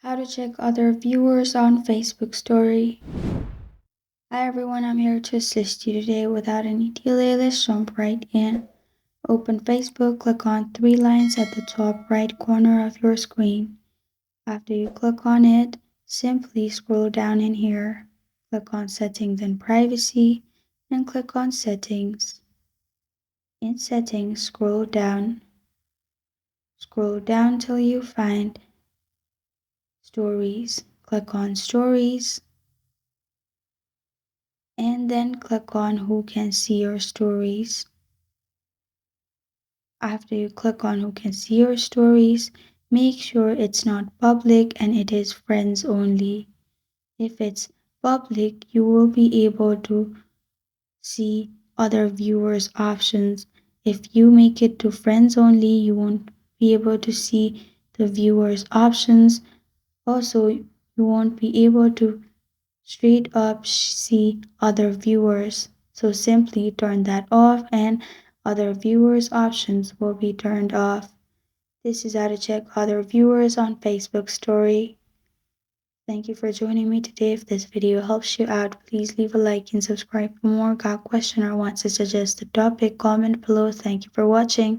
How to check other viewers on Facebook story. Hi everyone, I'm here to assist you today. Without any delay, let's jump right in. Open Facebook, click on three lines at the top right corner of your screen. After you click on it, simply scroll down in here. Click on Settings and Privacy and click on Settings. In Settings, scroll down. Scroll down till you find Stories. Click on Stories and then click on Who Can See Your Stories. After you click on Who Can See Your Stories, make sure it's not public and it is friends only. If it's public, you will be able to see other viewers' options. If you make it to friends only, you won't be able to see the viewers' options. Also, you won't be able to straight up see other viewers. So simply turn that off and other viewers options will be turned off. This is how to check other viewers on Facebook story. Thank you for joining me today. If this video helps you out, please leave a like and subscribe for more. Got a question or want to suggest a topic, comment below. Thank you for watching.